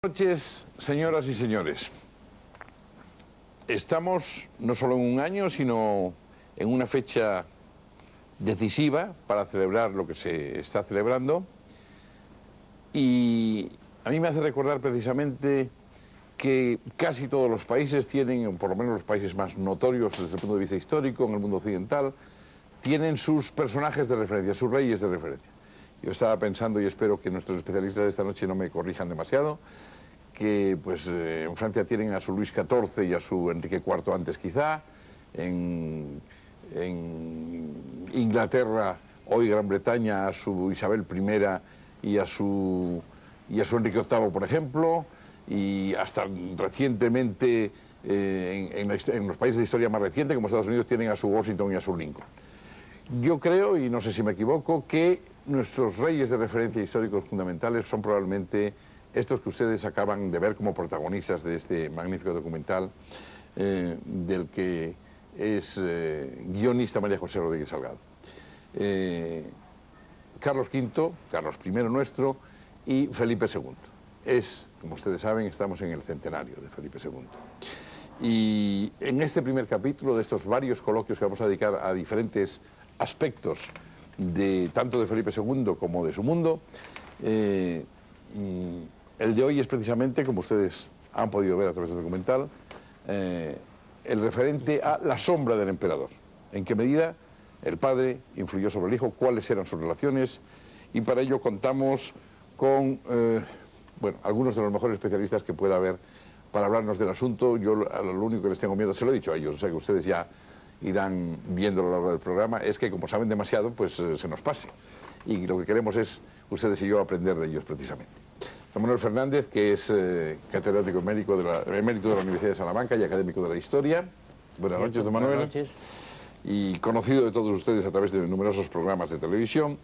Buenas noches, señoras y señores. Estamos no solo en un año, sino en una fecha decisiva para celebrar lo que se está celebrando. Y a mí me hace recordar precisamente que casi todos los países tienen, o por lo menos los países más notorios desde el punto de vista histórico, en el mundo occidental, tienen sus personajes de referencia, sus reyes de referencia. Yo estaba pensando, y espero que nuestros especialistas de esta noche no me corrijan demasiado, que pues en Francia tienen a su Luis XIV y a su Enrique IV antes quizá, en Inglaterra, hoy Gran Bretaña, a su Isabel I y a su Enrique VIII, por ejemplo, y hasta recientemente en los países de historia más reciente, como Estados Unidos, tienen a su Washington y a su Lincoln. Yo creo, y no sé si me equivoco, que nuestros reyes de referencia históricos fundamentales son probablemente estos que ustedes acaban de ver como protagonistas de este magnífico documental del que es guionista María José Rodríguez Salgado. Carlos V, Carlos I nuestro, y Felipe II. Como ustedes saben, estamos en el centenario de Felipe II. Y en este primer capítulo de estos varios coloquios que vamos a dedicar a diferentes aspectos tanto de Felipe II como de su mundo, el de hoy es precisamente, como ustedes han podido ver a través del documental, el referente a la sombra del emperador. En qué medida el padre influyó sobre el hijo, cuáles eran sus relaciones, y para ello contamos con algunos de los mejores especialistas que pueda haber para hablarnos del asunto. Yo lo único que les tengo miedo, se lo he dicho a ellos, o sea que ustedes ya irán viendo a lo largo del programa, es que como saben demasiado, pues se nos pase. Y lo que queremos es, ustedes y yo, aprender de ellos precisamente. Don Manuel Fernández, que es catedrático emérito de la Universidad de Salamanca y académico de la historia. Buenas noches, don Manuel. Buenas noches. Y conocido de todos ustedes a través de numerosos programas de televisión.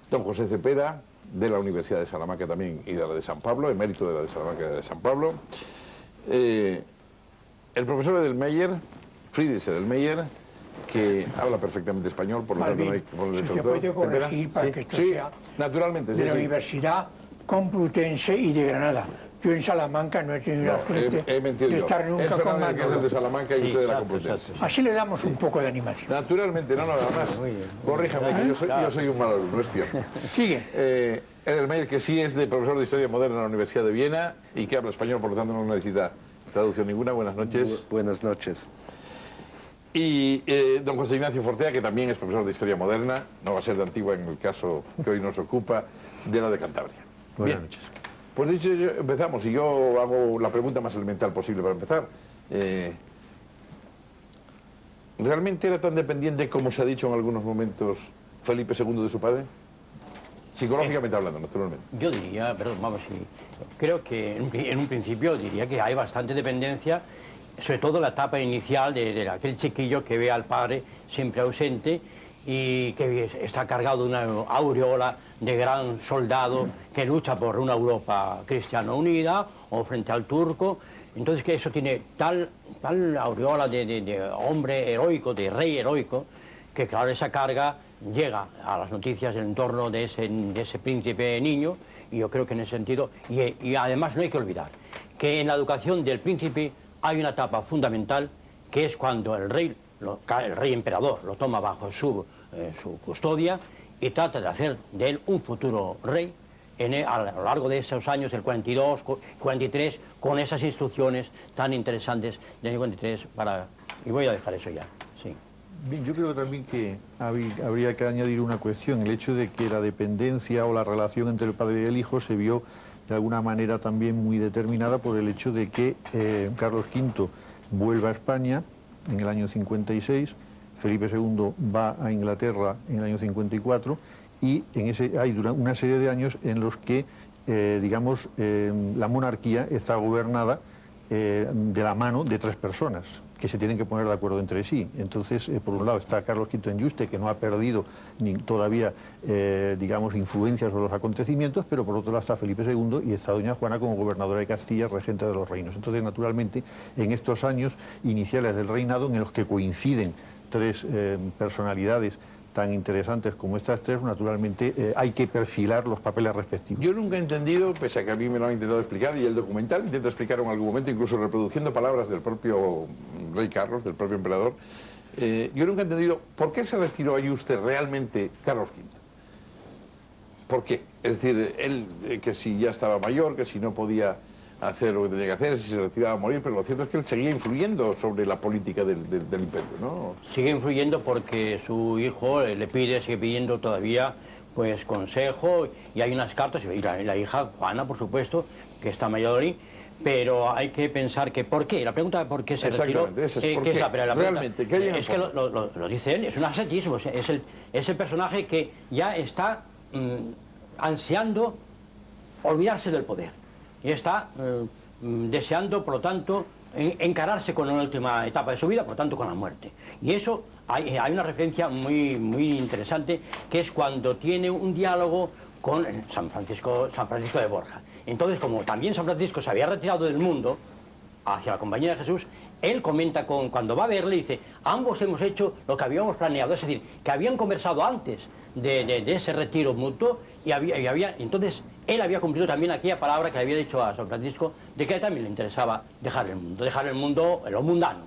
Don José Cepeda, de la Universidad de Salamanca también y de la de San Pablo, emérito de la de Salamanca y de la de San Pablo. El profesor Edelmeyer, Friedrich Edelmeyer, que habla perfectamente español, por lo tanto no hay que ponerle se puede corregir para que esto sea naturalmente, de la Universidad Complutense y de Granada. Yo en Salamanca no he tenido la suerte de estar nunca con Manolo. Que es el de Salamanca y usted de la Complutense. Así le damos un poco de animación. Naturalmente, no, nada más. Corríjame, que yo soy un mal alumno, no es cierto. Sigue. Edelmeyer, que sí es de profesor de Historia Moderna en la Universidad de Viena y que habla español, por lo tanto no necesita traducción ninguna. Buenas noches. Buenas noches. Y don José Ignacio Fortea, que también es profesor de Historia Moderna, no va a ser de Antigua en el caso que hoy nos ocupa, de la de Cantabria. Buenas noches. Pues dicho, empezamos, y yo hago la pregunta más elemental posible para empezar. ¿Realmente era tan dependiente como se ha dicho en algunos momentos Felipe II de su padre? Psicológicamente hablando, naturalmente. Yo diría, creo que en un principio diría que hay bastante dependencia, sobre todo la etapa inicial de aquel chiquillo que ve al padre siempre ausente y que está cargado de una aureola de gran soldado que lucha por una Europa cristiana unida o frente al turco. Entonces que eso tiene tal aureola de hombre heroico, de rey heroico, que claro, esa carga llega a las noticias en torno de ese príncipe niño, y yo creo que en ese sentido, y además no hay que olvidar que en la educación del príncipe hay una etapa fundamental, que es cuando el rey emperador lo toma bajo su custodia y trata de hacer de él un futuro rey a lo largo de esos años, el 42, 43, con esas instrucciones tan interesantes del año 43 y voy a dejar eso ya, sí. Bien, yo creo también que habría que añadir una cuestión, el hecho de que la dependencia o la relación entre el padre y el hijo se vio de alguna manera también muy determinada por el hecho de que Carlos V vuelve a España en el año 56, Felipe II va a Inglaterra en el año 54 y hay una serie de años en los que, la monarquía está gobernada de la mano de tres personas que se tienen que poner de acuerdo entre sí. Entonces, por un lado está Carlos V en Yuste, que no ha perdido todavía, influencia sobre los acontecimientos, pero por otro lado está Felipe II y está doña Juana como gobernadora de Castilla, regente de los reinos. Entonces, naturalmente, en estos años iniciales del reinado, en los que coinciden tres personalidades tan interesantes como estas tres, naturalmente hay que perfilar los papeles respectivos. Yo nunca he entendido, pese a que a mí me lo han intentado explicar, y el documental intenta explicar en algún momento, incluso reproduciendo palabras del propio rey Carlos, del propio emperador, yo nunca he entendido por qué se retiró Ayuste realmente Carlos V. ¿Por qué? Es decir, él que si ya estaba mayor, que si no podía hacer lo que tenía que hacer, si se retiraba a morir, pero lo cierto es que él seguía influyendo sobre la política del imperio, ¿no? Sigue influyendo porque su hijo le pide, sigue pidiendo todavía pues consejo, y hay unas cartas, y la hija Juana, por supuesto, que está mayor, pero hay que pensar que ¿por qué? La pregunta de por qué se retiró, esa es, ¿por qué? Realmente, ¿qué hay en el fondo? Que lo dice él, es un ascetismo, es el personaje que ya está ansiando olvidarse del poder. Y está deseando, por lo tanto, encararse con la última etapa de su vida, por lo tanto, con la muerte. Y eso, hay una referencia muy interesante, que es cuando tiene un diálogo con San Francisco de Borja. Entonces, como también San Francisco se había retirado del mundo hacia la Compañía de Jesús, él comenta cuando va a verle, dice, ambos hemos hecho lo que habíamos planeado, es decir, que habían conversado antes de ese retiro mutuo, y entonces él había cumplido también aquella palabra que le había dicho a San Francisco, de que a él también le interesaba dejar el mundo, lo mundano.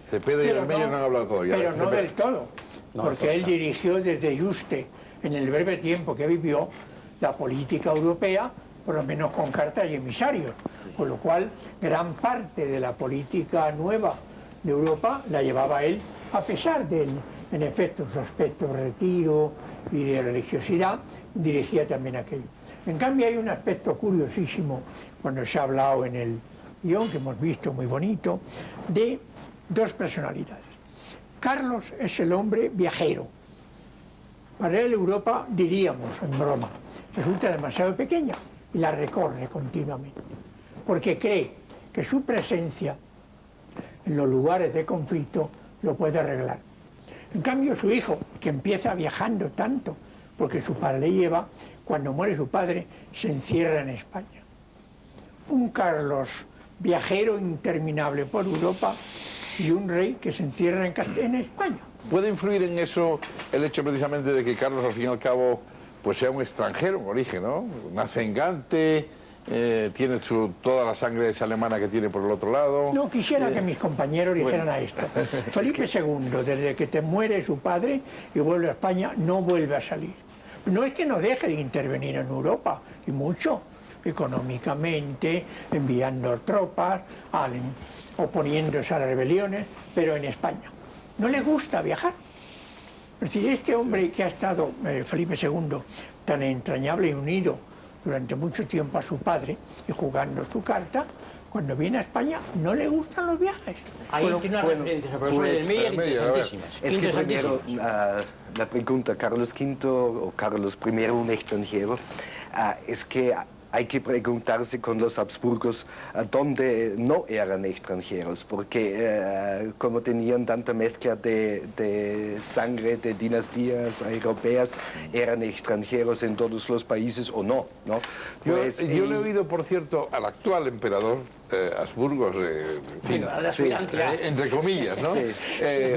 Cepeda y Ermelles no han hablado todavía. Pero no del todo, porque él dirigió desde Yuste, en el breve tiempo que vivió, la política europea, por lo menos con cartas y emisarios, con lo cual gran parte de la política nueva de Europa la llevaba él, a pesar de, en efecto, su aspecto de retiro y de religiosidad, dirigía también aquello. En cambio hay un aspecto curiosísimo, cuando se ha hablado en el guión, que hemos visto muy bonito, de dos personalidades. Carlos es el hombre viajero. Para él Europa, diríamos en broma, resulta demasiado pequeña y la recorre continuamente, porque cree que su presencia en los lugares de conflicto lo puede arreglar. En cambio su hijo, que empieza viajando tanto, porque su padre le lleva, cuando muere su padre, se encierra en España. Un Carlos viajero interminable por Europa y un rey que se encierra en España. ¿Puede influir en eso el hecho precisamente de que Carlos, al fin y al cabo, pues sea un extranjero en origen, ¿no? Nace en Gante, tiene toda la sangre alemana que tiene por el otro lado. No, quisiera que mis compañeros dijeran a esto. Felipe II, desde que te muere su padre y vuelve a España, no vuelve a salir. No es que no deje de intervenir en Europa, y mucho, económicamente, enviando tropas, oponiéndose a las rebeliones, pero en España. No le gusta viajar. Es decir, este hombre que ha estado, Felipe II, tan entrañable y unido durante mucho tiempo a su padre y jugando su carta, cuando viene a España no le gustan los viajes. Ahí tiene una referencia, profesor del Meyer, interesantísima. Es que primero la pregunta, Carlos V o Carlos I, un extranjero, es que hay que preguntarse con los Habsburgos dónde no eran extranjeros, porque como tenían tanta mezcla de sangre, de dinastías europeas, eran extranjeros en todos los países o no, ¿no? Pues, yo le he oído, por cierto, al actual emperador, Habsburgos, en fin, entre comillas, ¿no? Sí.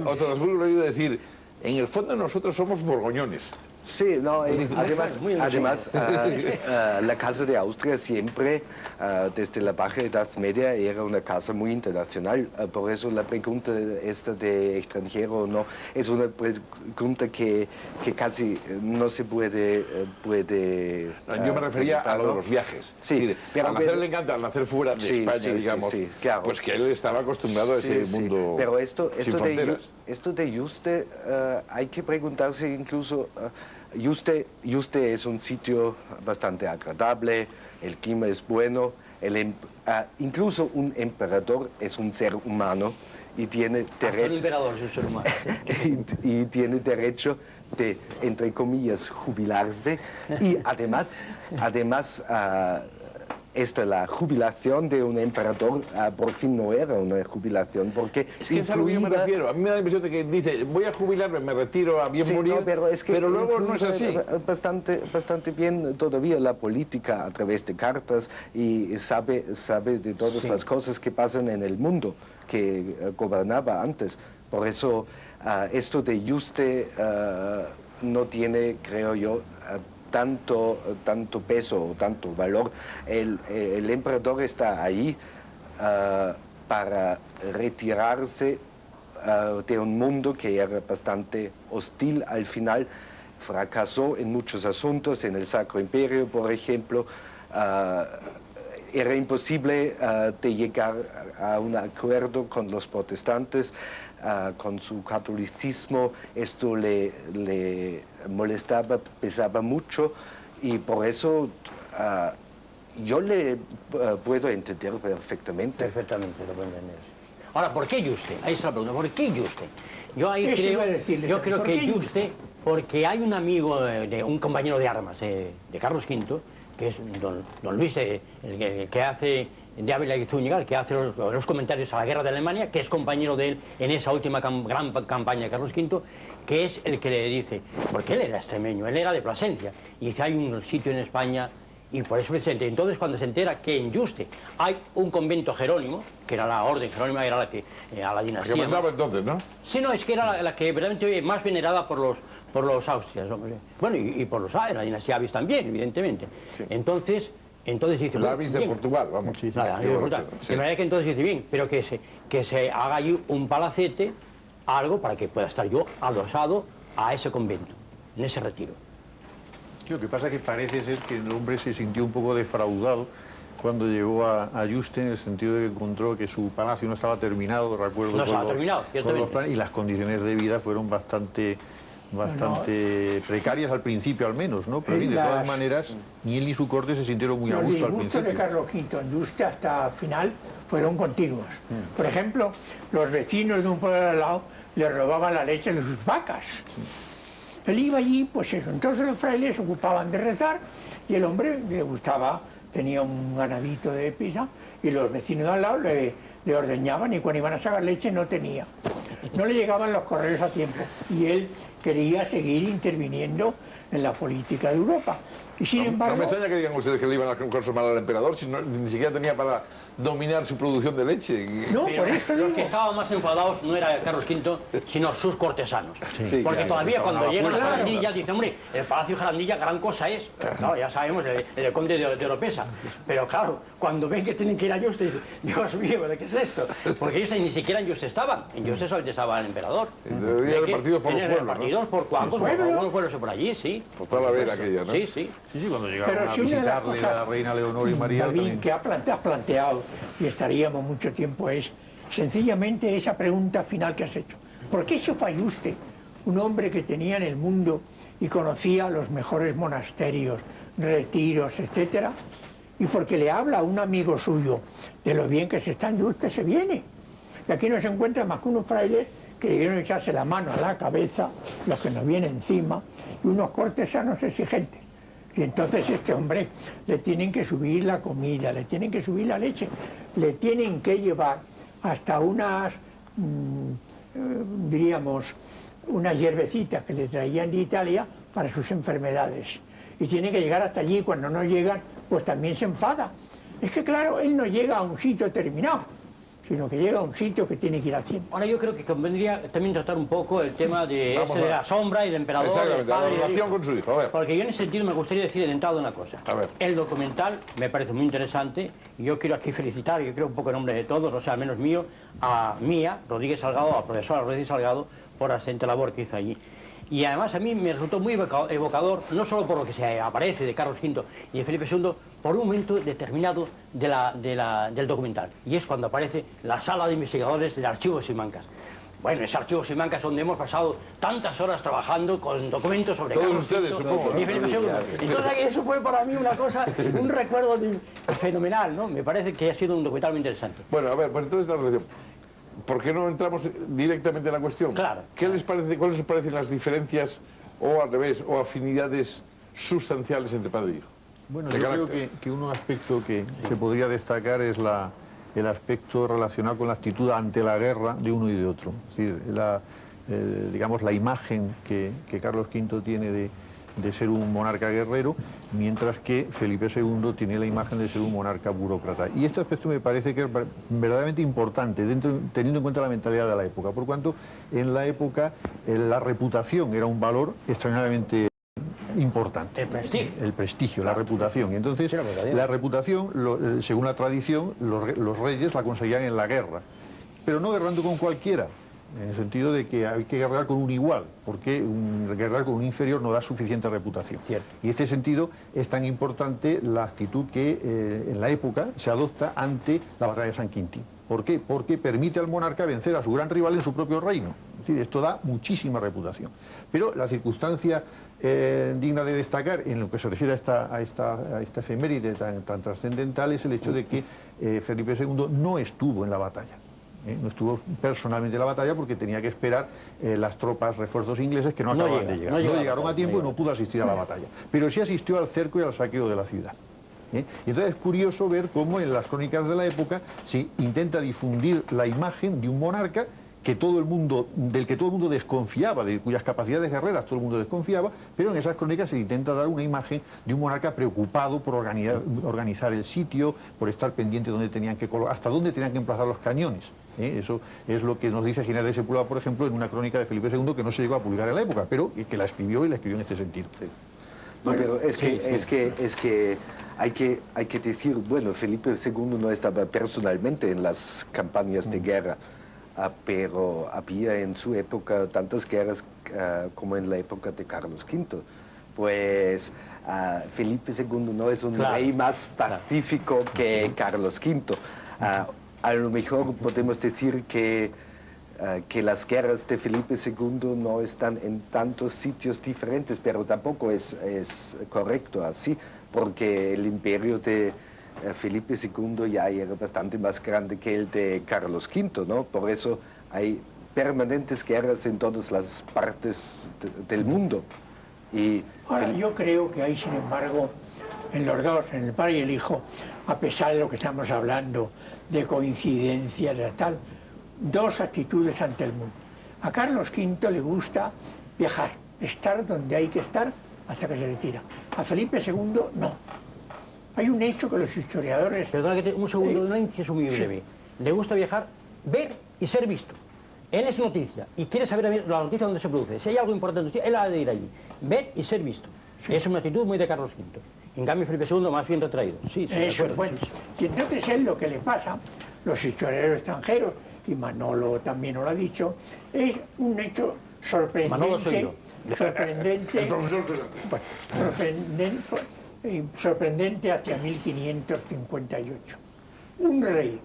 Otro Habsburgo le he oído decir, en el fondo nosotros somos borgoñones. Sí, no, además la Casa de Austria siempre, desde la Baja Edad Media, era una casa muy internacional. Por eso la pregunta esta de extranjero o no es una pregunta que casi no se puede yo me refería a lo de los viajes. Sí, al nacer le encanta, al nacer fuera de España, digamos, claro. pues que él estaba acostumbrado a ese mundo pero sin fronteras. Esto de Yuste, hay que preguntarse incluso... Yuste es un sitio bastante agradable, el clima es bueno, incluso un emperador es un ser humano y tiene derecho... El emperador es un ser humano. y tiene derecho de, entre comillas, jubilarse y además la jubilación de un emperador por fin no era una jubilación, porque es que es a lo que yo me refiero. A mí me da la impresión de que dice, voy a jubilarme, me retiro a bien morir, no, pero luego no es así. Bastante bien todavía la política a través de cartas y sabe de todas las cosas que pasan en el mundo que gobernaba antes. Por eso Esto de Yuste no tiene, creo yo, tanto peso o tanto valor. El emperador está ahí para retirarse de un mundo que era bastante hostil al final. Fracasó en muchos asuntos, en el Sacro Imperio, por ejemplo. Era imposible de llegar a un acuerdo con los protestantes, con su catolicismo. Esto le molestaba, pesaba mucho, y por eso yo le puedo entender perfectamente. Perfectamente, lo puedo entender. Ahora, ¿por qué Yuste? Ahí está la pregunta, ¿por qué Yuste? Yo ahí creo que Yuste, porque hay un amigo, un compañero de armas de Carlos V, que es don Luis, el que hace de Ávila y Zúñiga, el que hace los comentarios a la guerra de Alemania, que es compañero de él en esa última gran campaña de Carlos V, que es el que le dice, porque él era extremeño, él era de Plasencia, y dice, hay un sitio en España, y por eso presente. Entonces, cuando se entera que en Yuste hay un convento jerónimo, que era la orden jerónima, era la que a la dinastía... Que mandaba entonces, ¿no? Sí, no, es que era la que verdaderamente más venerada por los austrias, hombre. Bueno, y por los la dinastía Avis también, evidentemente. Sí. Entonces dice... La Avis de Portugal, vamos. Sí, la de Portugal. Sí. De manera que entonces dice, bien, pero que se haga allí un palacete, algo para que pueda estar yo adosado a ese convento, en ese retiro. Lo que pasa es que parece ser que el hombre se sintió un poco defraudado cuando llegó a Yuste, en el sentido de que encontró que su palacio no estaba terminado, recuerdo, no estaba terminado, con los planes, y las condiciones de vida fueron bastante precarias al principio, al menos, ¿no? Pero de todas maneras, ni él ni su corte se sintieron muy a gusto al principio. Los disgustos de Carlos V en Yuste hasta final fueron continuos. Por ejemplo, los vecinos de un pueblo al lado le robaban la leche de sus vacas. Él iba allí, pues eso, entonces los frailes se ocupaban de rezar y el hombre le gustaba, tenía un ganadito de pisa y los vecinos de al lado le ordeñaban, y cuando iban a sacar leche no tenía. No le llegaban los correos a tiempo y él quería seguir interviniendo en la política de Europa. Y sin embargo... No me extraña que digan ustedes que le iban a consumar al emperador, si ni siquiera tenía para dominar su producción de leche. No, por eso los que estaban más enfadados no era Carlos V, sino sus cortesanos. Sí, porque claro, todavía cuando llegan a Jarandilla, claro. dice, hombre, el Palacio de Jarandilla gran cosa es. Claro, ya sabemos, el conde de Oropesa. Pero claro, cuando ven que tienen que ir a Yuste, dicen, Dios mío, ¿de qué es esto? Porque ellos ni siquiera en Yuste estaban. En Yuste solamente estaba el emperador. Debería repartidos por los pueblos, repartidos por cuancos, por algunos pueblos por allí, sí. Por toda la vera aquella, ¿no? Sí, sí. Sí, cuando llegaron a visitarle a la reina Leonor y María... David, que has planteado, y estaríamos mucho tiempo, es sencillamente esa pregunta final que has hecho. ¿Por qué se fue a Yuste, un hombre que tenía en el mundo y conocía los mejores monasterios, retiros, etcétera? Y porque le habla a un amigo suyo de lo bien que se está en Yuste, se viene. Y aquí no se encuentra más que unos frailes que debieron echarse la mano a la cabeza, los que nos vienen encima, y unos cortesanos exigentes. Y entonces este hombre le tienen que subir la comida, le tienen que subir la leche, le tienen que llevar hasta unas, diríamos, unas hierbecitas que le traían de Italia para sus enfermedades. Y tiene que llegar hasta allí, cuando no llegan, pues también se enfada. Es que claro, él no llega a un sitio terminado, sino que llega a un sitio que tiene que ir haciendo. Ahora yo creo que convendría también tratar un poco el tema de la sombra y del emperador, exactamente, del padre, la relación con su hijo, a ver. Porque yo en ese sentido me gustaría decir de entrada una cosa. A ver. El documental me parece muy interesante y yo quiero aquí felicitar, yo creo un poco en nombre de todos, o sea, al menos mío, a Mía Rodríguez Salgado, a la profesora Rodríguez Salgado, por la excelente labor que hizo allí. Y además a mí me resultó muy evocador, no solo por lo que se aparece de Carlos V y de Felipe II, por un momento determinado del documental. Y es cuando aparece la sala de investigadores del Archivo Simancas. Bueno, ese Archivo Simancas donde hemos pasado tantas horas trabajando con documentos sobre todos Carlos ustedes, V supongo, ¿no? y Felipe II. Entonces eso fue para mí una cosa, un recuerdo fenomenal, ¿no? Me parece que ha sido un documental muy interesante. Bueno, a ver, pues entonces la relación. ¿Por qué no entramos directamente en la cuestión? Claro. ¿Qué les parece, cuáles les parecen las diferencias, o al revés, o afinidades sustanciales entre padre e hijo? Bueno, yo creo que un aspecto que se podría destacar es el aspecto relacionado con la actitud ante la guerra de uno y de otro. Es decir, digamos, la imagen que Carlos V tiene de ser un monarca guerrero, mientras que Felipe II tiene la imagen de ser un monarca burócrata. Y este aspecto me parece que es verdaderamente importante, teniendo en cuenta la mentalidad de la época, por cuanto en la época la reputación era un valor extraordinariamente importante. El prestigio, la reputación. Y entonces, la reputación, según la tradición, los reyes la conseguían en la guerra, pero no guerrando con cualquiera, en el sentido de que hay que guerrear con un igual, porque guerrear con un inferior no da suficiente reputación. Cierto. Y en este sentido es tan importante la actitud que en la época se adopta ante la batalla de San Quintín. ¿Por qué? Porque permite al monarca vencer a su gran rival en su propio reino. Es decir, esto da muchísima reputación. Pero la circunstancia digna de destacar en lo que se refiere a esta efeméride tan trascendental es el hecho de que Felipe II no estuvo en la batalla. No estuvo personalmente en la batalla porque tenía que esperar las tropas, refuerzos ingleses que no acababan de llegar. No llegaron a tiempo y no pudo asistir a la batalla. Pero sí asistió al cerco y al saqueo de la ciudad. Y entonces es curioso ver cómo en las crónicas de la época se intenta difundir la imagen de un monarca del que todo el mundo desconfiaba, de cuyas capacidades guerreras todo el mundo desconfiaba, pero en esas crónicas se intenta dar una imagen de un monarca preocupado por organizar el sitio, por estar pendiente hasta dónde tenían que emplazar los cañones. Eso es lo que nos dice Ginés de Sepúlveda, por ejemplo, en una crónica de Felipe II que no se llegó a publicar en la época, pero que la escribió y la escribió en este sentido. Sí. No, pero es que hay que decir, bueno, Felipe II no estaba personalmente en las campañas de guerra, pero había en su época tantas guerras como en la época de Carlos V. Pues Felipe II no es un rey más pacífico que Carlos V. A lo mejor podemos decir que las guerras de Felipe II no están en tantos sitios diferentes, pero tampoco es correcto así, porque el imperio de Felipe II ya era bastante más grande que el de Carlos V, ¿no? Por eso hay permanentes guerras en todas las partes del mundo. Ahora, yo creo que hay, sin embargo, en los dos, en el padre y el hijo, a pesar de lo que estamos hablando, de coincidencias y tal, dos actitudes ante el mundo. A Carlos V le gusta viajar, estar donde hay que estar hasta que se retira. A Felipe II no. Hay un hecho que los historiadores... Perdona que un segundo, una inciso muy breve. Sí. Le gusta viajar, ver y ser visto. Él es noticia y quiere saber la noticia donde se produce. Si hay algo importante, él ha de ir allí. Ver y ser visto. Sí. Es una actitud muy de Carlos V. En cambio, Felipe II más bien retraído. Sí, eso, bueno. Sí. Y entonces él lo que le pasa, los historiadores extranjeros, y Manolo también nos lo ha dicho, es un hecho sorprendente. Manolo soy yo. Sorprendente. Sorprendente hacia 1558. Un rey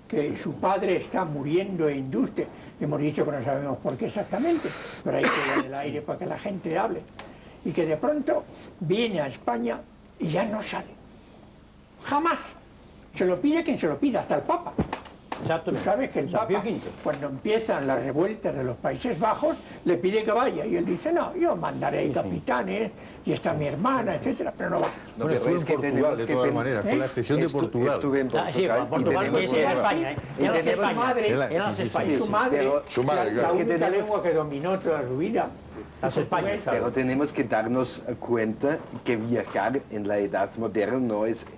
que su padre está muriendo en Yuste, hemos dicho que no sabemos por qué exactamente, pero hay que dar el aire para que la gente hable, y que de pronto viene a España y ya no sale. Jamás. Se lo pide quien se lo pida, hasta el Papa. Tú sabes que el Papa, cuando empiezan las revueltas de los Países Bajos, le pide que vaya, y él dice, no, yo mandaré capitanes, y está mi hermana, etcétera, pero no va. No, pero fue en Portugal, de todas maneras, con la excepción de Portugal. Estuve en Portugal. Sí, Portugal, y era España, su madre, la única lengua que dominó toda su vida. Pero tenemos que darnos cuenta que viajar en la edad moderna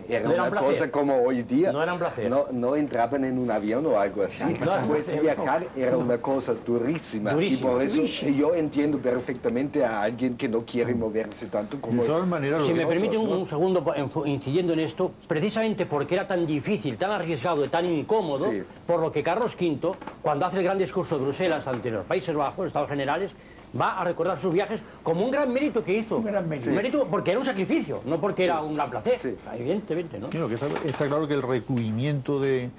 era una cosa como hoy día. No era un placer. No entraban en un avión o algo así. Pues viajar era una cosa durísima. Y por eso yo entiendo perfectamente a alguien que no quiere moverse tanto como... De todas maneras, si me permite un segundo, incidiendo en esto, precisamente porque era tan difícil, tan arriesgado y tan incómodo, por lo que Carlos V, cuando hace el gran discurso de Bruselas ante los Países Bajos, Estados Generales, va a recordar sus viajes como un gran mérito que hizo. Un gran mérito. Un mérito porque era un sacrificio, no porque era un placer. Sí. Evidentemente, ¿no? Sí, lo que está claro que el recluimiento de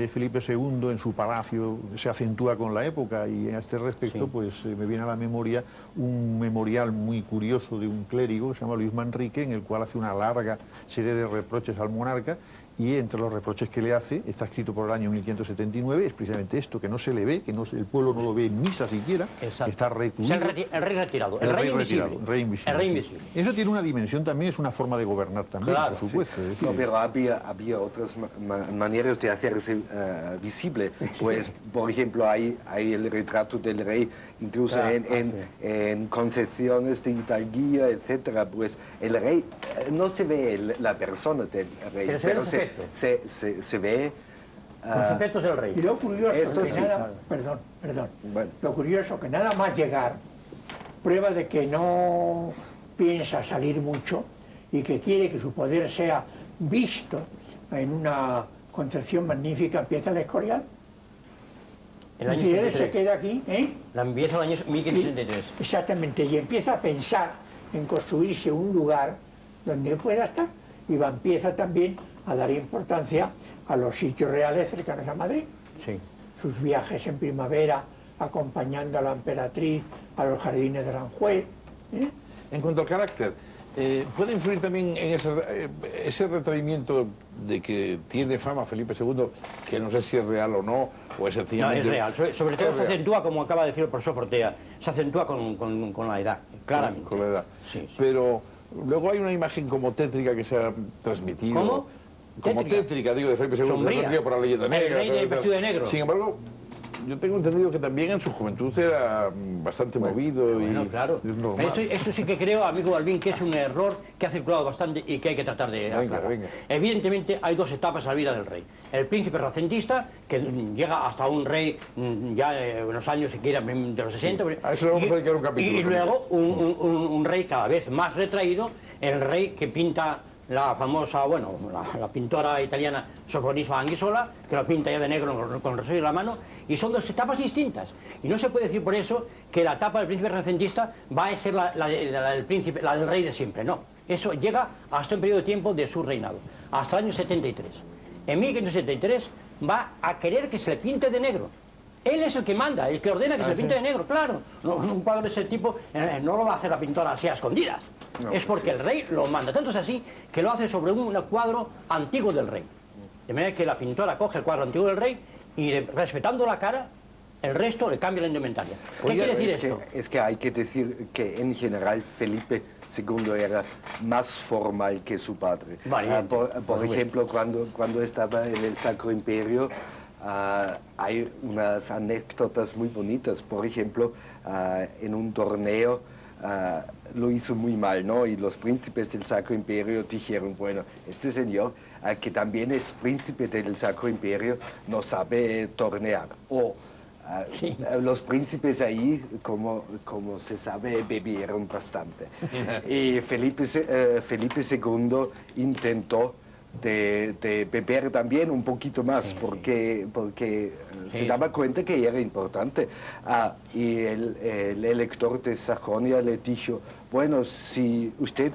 Felipe II en su palacio se acentúa con la época, y a este respecto pues me viene a la memoria un memorial muy curioso de un clérigo que se llama Luis Manrique, en el cual hace una larga serie de reproches al monarca, y entre los reproches que le hace, está escrito por el año 1579, es precisamente esto, que no se le ve, que el pueblo no lo ve en misa siquiera, que está recluido. El rey retirado, el rey invisible. El rey invisible. El rey invisible. Eso tiene una dimensión también, es una forma de gobernar también, claro, por supuesto. Sí. No, pero había otras maneras de hacerse visible. Pues, por ejemplo, hay el retrato del rey incluso Claro, en concepciones de hidalguía, etcétera, pues el rey, no se ve la persona del rey, Pero se ven los efectos. se ve... Los efectos del rey. Y lo curioso Esto que sí. nada, perdón, Bueno. lo curioso que nada más llegar, prueba de que no piensa salir mucho y que quiere que su poder sea visto en una concepción magnífica, empieza el Escorial. El Es año decir, él 63. se queda aquí, ¿eh? La empieza el año 1563. Exactamente, y empieza a pensar en construirse un lugar donde pueda estar y empieza también a dar importancia a los sitios reales cercanos a Madrid. Sí. Sus viajes en primavera, acompañando a la emperatriz a los jardines de Aranjuez. ¿eh? En cuanto al carácter, ¿puede influir también en ese retraimiento de que tiene fama Felipe II, que no sé si es real o no, o es No, sencillamente... es real. Sobre todo Es se real. acentúa, como acaba de decir el profesor Fortea, se acentúa con la edad, claramente. Con la edad. Sí, sí. Pero luego hay una imagen como tétrica que se ha transmitido. ¿Cómo? Como Tétrica. tétrica, digo, de Felipe II, Sombría. tétrica por la leyenda El negra. rey tal. vestido de negro. Sin embargo, yo tengo entendido que también en su juventud era bastante movido Bueno, y claro. es normal. Esto sí que creo, amigo Balbín, que es un error que ha circulado bastante y que hay que tratar de aclarar. venga. Evidentemente hay dos etapas a la vida del rey. El príncipe renacentista, que llega hasta un rey ya en los años, si quiera, de los 60. A eso le vamos a dedicar un capítulo. Y luego un rey cada vez más retraído, el rey que pinta la famosa, bueno, la pintora italiana Sofronisba Anguissola, que lo pinta ya de negro con el rosario en la mano, y son dos etapas distintas. Y no se puede decir por eso que la etapa del príncipe renacentista va a ser la del príncipe, la del rey de siempre, no. Eso llega hasta un periodo de tiempo de su reinado, hasta el año 73. En 1573 va a querer que se le pinte de negro. Él es el que manda, el que ordena que se le pinte de negro, claro. No, un cuadro de ese tipo no lo va a hacer la pintora así a escondidas. Es porque el rey lo manda. Tanto es así que lo hace sobre un cuadro antiguo del rey. De manera que la pintora coge el cuadro antiguo del rey y, respetando la cara, el resto le cambia la indumentaria. ¿Qué quiere decir esto? Es que hay que decir que en general Felipe II era más formal que su padre. Valiente, Por ejemplo, cuando estaba en el Sacro Imperio, hay unas anécdotas muy bonitas. Por ejemplo, en un torneo lo hizo muy mal, ¿no? Y los príncipes del Sacro Imperio dijeron, bueno, este señor, que también es príncipe del Sacro Imperio, no sabe tornear. O Sí. los príncipes ahí, como se sabe, bebieron bastante. Y Felipe II intentó de beber también un poquito más, porque se daba cuenta que era importante. Y el elector de Sajonia le dijo, bueno, si usted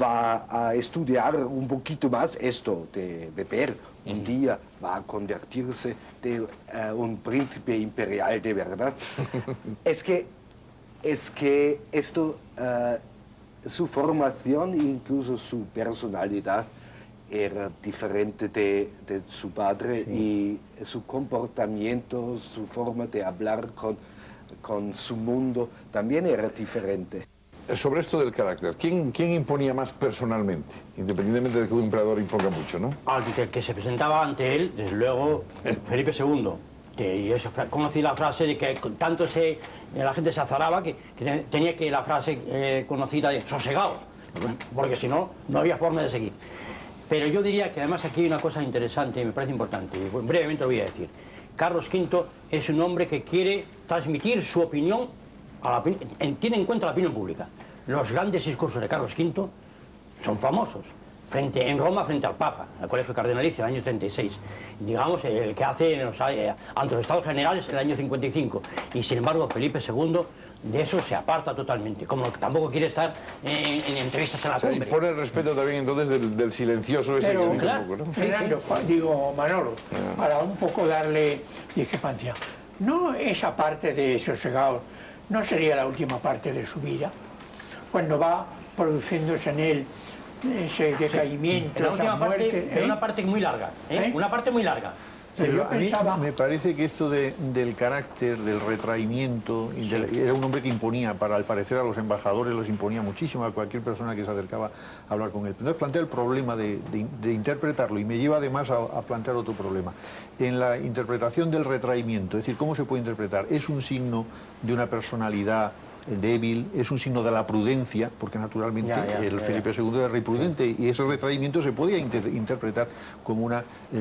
va a estudiar un poquito más esto de beber, un día va a convertirse de un príncipe imperial de verdad. Es que esto, su formación, incluso su personalidad, era diferente de su padre, y su comportamiento, su forma de hablar con su mundo también era diferente. Sobre esto del carácter, ¿quién imponía más personalmente? Independientemente de que un emperador imponga mucho, ¿no? Al que se presentaba ante él, desde luego, Felipe II. Y eso, conocí la frase de que tanto la gente se azaraba que tenía que la frase conocida de sosegaos, porque si no, no había forma de seguir. Pero yo diría que además aquí hay una cosa interesante y me parece importante, y brevemente lo voy a decir. Carlos V es un hombre que quiere transmitir su opinión, tiene en cuenta la opinión pública. Los grandes discursos de Carlos V son famosos. En Roma, frente al Papa, al Colegio Cardenalicio, en el año 36. Digamos, el que hace ante los Estados Generales en el año 55. Y sin embargo, Felipe II de eso se aparta totalmente, como tampoco quiere estar en entrevistas en la cumbre. Y pone el respeto también entonces del silencioso ese. Pero, que dice claro, un poco, ¿no? Fernando, digo Manolo, para un poco darle discrepancia, ¿no esa parte de sosegados no sería la última parte de su vida? Cuando va produciéndose en él ese decaimiento, En la esa última muerte... parte, en una parte muy larga, ¿Eh? una parte muy larga. Pero Pero yo a mí pensaba... me parece que esto del carácter, del retraimiento, era un hombre que imponía, al parecer a los embajadores los imponía muchísimo, a cualquier persona que se acercaba a hablar con él. Entonces plantea el problema de interpretarlo, y me lleva además a plantear otro problema. En la interpretación del retraimiento, es decir, ¿cómo se puede interpretar? ¿Es un signo de una personalidad débil? ¿Es un signo de la prudencia? Porque naturalmente Felipe II era rey prudente, y ese retraimiento se podía interpretar como un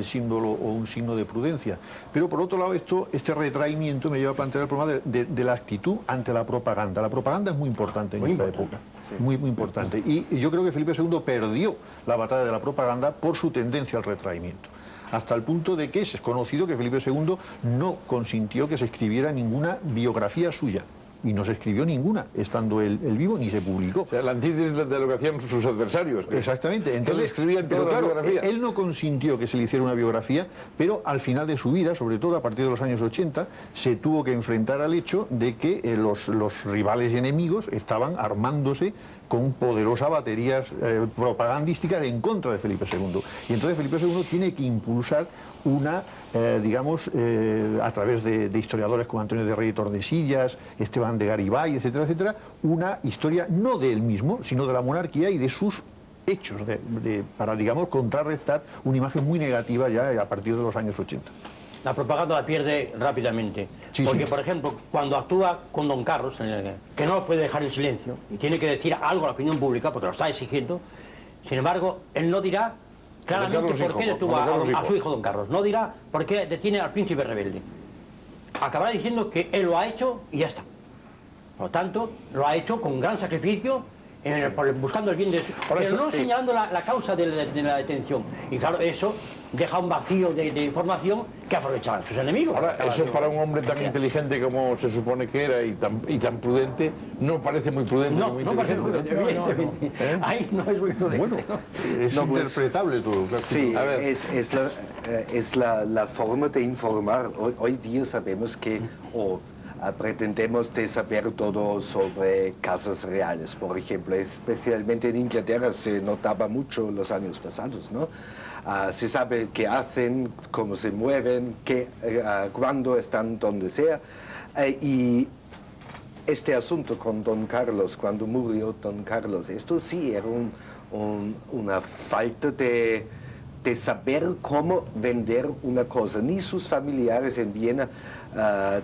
símbolo o un signo de prudencia. Pero por otro lado, este retraimiento me lleva a plantear el problema de la actitud ante la propaganda. La propaganda es muy importante en esta época. Sí. Muy importante. Y yo creo que Felipe II perdió la batalla de la propaganda por su tendencia al retraimiento. Hasta el punto de que es conocido que Felipe II no consintió que se escribiera ninguna biografía suya. Y no se escribió ninguna, estando él vivo, ni se publicó. O sea, la antítesis de lo que hacían sus adversarios. Exactamente. Entonces, él escribía en toda la biografía. Él no consintió que se le hiciera una biografía, pero al final de su vida, sobre todo a partir de los años 80, se tuvo que enfrentar al hecho de que los rivales y enemigos estaban armándose con poderosas baterías propagandísticas en contra de Felipe II. Y entonces Felipe II tiene que impulsar una, a través de historiadores como Antonio de Rey y Tordesillas, Esteban de Garibay, etcétera, etcétera, una historia no de él mismo, sino de la monarquía y de sus hechos, para, digamos, contrarrestar una imagen muy negativa ya a partir de los años 80. La propaganda la pierde rápidamente, porque, por ejemplo, cuando actúa con don Carlos, que no lo puede dejar en silencio, y tiene que decir algo a la opinión pública, porque lo está exigiendo, sin embargo, él no dirá claramente por qué detuvo a su hijo don Carlos, no dirá por qué detiene al príncipe rebelde. Acabará diciendo que él lo ha hecho y ya está. Por lo tanto, lo ha hecho con gran sacrificio, buscando el bien de su... Pero no señalando la causa de la detención. Y claro, eso deja un vacío de información que aprovecharán sus enemigos. Ahora, eso para un hombre tan inteligente como se supone que era y tan prudente, no parece muy prudente. No, no parece prudente, evidentemente. Ahí no es muy prudente. Bueno, es interpretable todo. Sí, es la forma de informar. Hoy día sabemos que... pretendemos de saber todo sobre casas reales, por ejemplo, especialmente en Inglaterra se notaba mucho los años pasados, ¿no? Se sabe qué hacen, cómo se mueven, cuándo están, donde sea, y este asunto con don Carlos, cuando murió don Carlos, esto sí era una falta de saber cómo vender una cosa. Ni sus familiares en Viena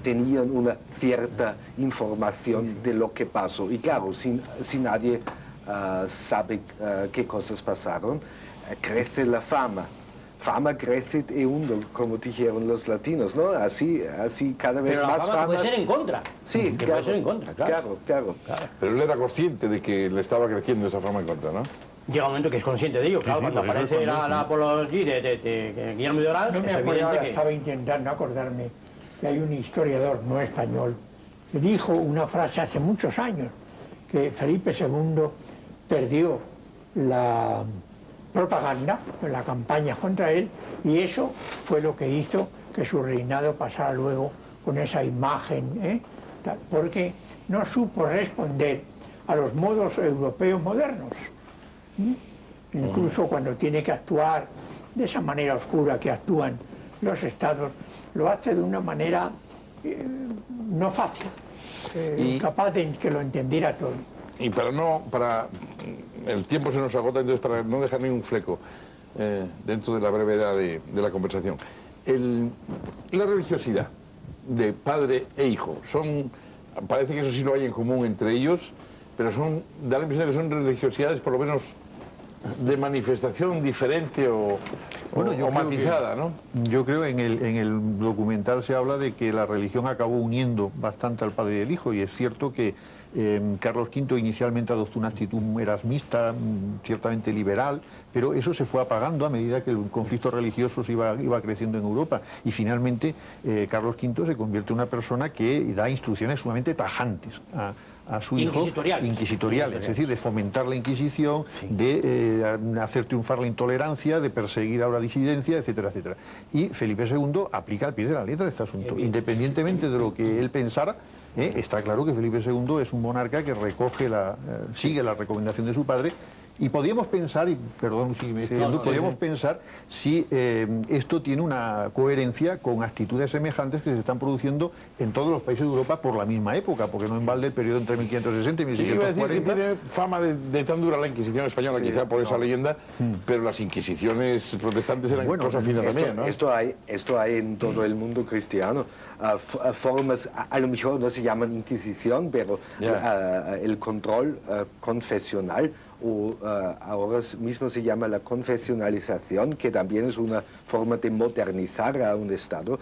tenían una cierta información de lo que pasó. Y claro, si nadie sabe qué cosas pasaron, crece la fama. Fama crece e hundo, como dijeron los latinos, ¿no? Así cada vez pero más fama. Puede ser en contra. Sí, que puede ser en contra, claro. Claro. Pero él era consciente de que le estaba creciendo esa fama en contra, ¿no? Llega un momento que es consciente de ello, claro, cuando aparece la apología de Guillermo de Orange, no me acuerdo, estaba intentando acordarme que hay un historiador no español que dijo una frase hace muchos años, que Felipe II perdió la propaganda, la campaña contra él, y eso fue lo que hizo que su reinado pasara luego con esa imagen, porque no supo responder a los modos europeos modernos. Incluso cuando tiene que actuar de esa manera oscura que actúan los estados, lo hace de una manera no fácil, capaz de que lo entendiera todo. Y el tiempo se nos agota, entonces para no dejar ningún fleco dentro de la brevedad de la conversación, la religiosidad de padre e hijo, parece que eso sí lo hay en común entre ellos, pero da la impresión de que son religiosidades por lo menos de manifestación diferente o matizada, ¿no? Yo creo en el documental se habla de que la religión acabó uniendo bastante al padre y al hijo, y es cierto que Carlos V inicialmente adoptó una actitud erasmista, ciertamente liberal, pero eso se fue apagando a medida que el conflicto religioso iba creciendo en Europa, y finalmente Carlos V se convierte en una persona que da instrucciones sumamente tajantes a su hijo, inquisitoriales, es decir, de fomentar la Inquisición, de hacer triunfar la intolerancia, de perseguir ahora la disidencia, etcétera, etcétera. Y Felipe II aplica al pie de la letra este asunto. Independientemente de lo que él pensara, está claro que Felipe II es un monarca que sigue la recomendación de su padre Y podríamos pensar, y perdón si me extiendo, podríamos pensar si esto tiene una coherencia con actitudes semejantes que se están produciendo en todos los países de Europa por la misma época, porque no en balde el periodo entre 1560 y 1640. Iba a decir que tiene fama de tan dura la Inquisición española, quizá por esa leyenda, pero las inquisiciones protestantes eran cosa fina también, ¿no? Esto hay en todo el mundo cristiano. Formas, a lo mejor no se llaman Inquisición, pero el control confesional, o ahora mismo se llama la confesionalización, que también es una forma de modernizar a un Estado.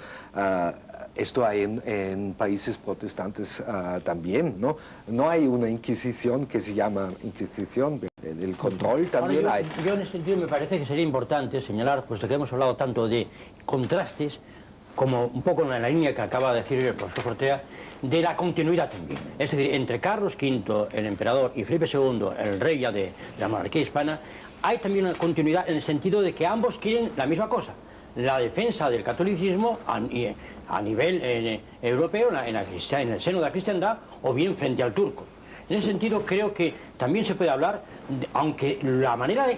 Esto hay en países protestantes también, ¿no? No hay una Inquisición que se llama Inquisición, el control también hay. Yo en ese sentido me parece que sería importante señalar, puesto que hemos hablado tanto de contrastes, como un poco en la línea que acaba de decir el profesor Fortea, de la continuidad también. Es decir, entre Carlos V, el emperador, y Felipe II, el rey ya de la monarquía hispana, hay también una continuidad en el sentido de que ambos quieren la misma cosa, la defensa del catolicismo a nivel europeo, en el seno de la cristiandad, o bien frente al turco. En ese sentido creo que también se puede hablar, aunque la manera de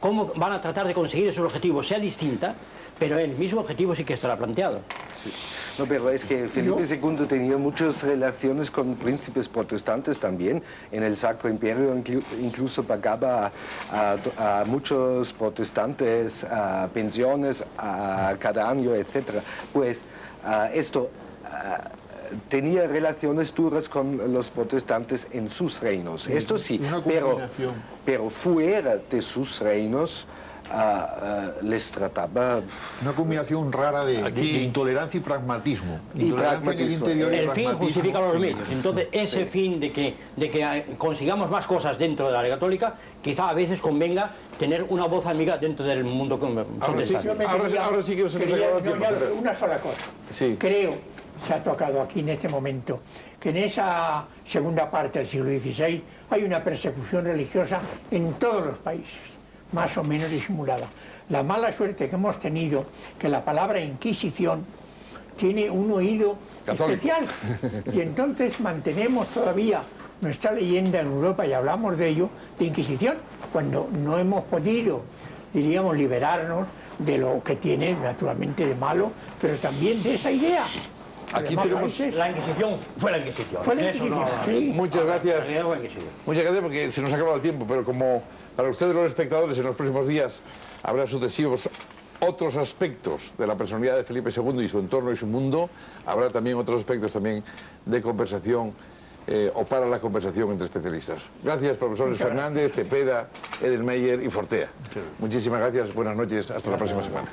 cómo van a tratar de conseguir esos objetivos sea distinta, pero el mismo objetivo sí que estará planteado. Sí. No, pero es que Felipe II tenía muchas relaciones con príncipes protestantes también. En el Sacro Imperio incluso pagaba a muchos protestantes pensiones cada año, etc. Pues esto tenía relaciones duras con los protestantes en sus reinos. Esto sí, pero fuera de sus reinos les trataba... Una combinación rara de intolerancia y pragmatismo. Intolerancia en el interior y el fin pragmatismo justifica los medios. Entonces, ese fin de que consigamos más cosas dentro de la Ley Católica, quizá a veces convenga tener una voz amiga dentro del mundo protestante. Ahora sí que se nos ha acabado el tiempo. Una sola cosa. Sí. Creo, se ha tocado aquí en este momento, que en esa segunda parte del siglo XVI hay una persecución religiosa en todos los países, más o menos disimulada. La mala suerte que hemos tenido, que la palabra Inquisición tiene un oído especial, y entonces mantenemos todavía nuestra leyenda en Europa, y hablamos de ello, de Inquisición, cuando no hemos podido, diríamos, liberarnos de lo que tiene naturalmente de malo, pero también de esa idea. Aquí tenemos... La Inquisición fue la Inquisición. Fue la Inquisición, sí. Muchas gracias. Muchas gracias, porque se nos ha acabado el tiempo, pero como para ustedes los espectadores en los próximos días habrá sucesivos otros aspectos de la personalidad de Felipe II y su entorno y su mundo, habrá también otros aspectos también de conversación o para la conversación entre especialistas. Gracias, profesores Fernández, Cepeda, Edelmeyer y Fortea. Muchísimas gracias, buenas noches, hasta la próxima semana.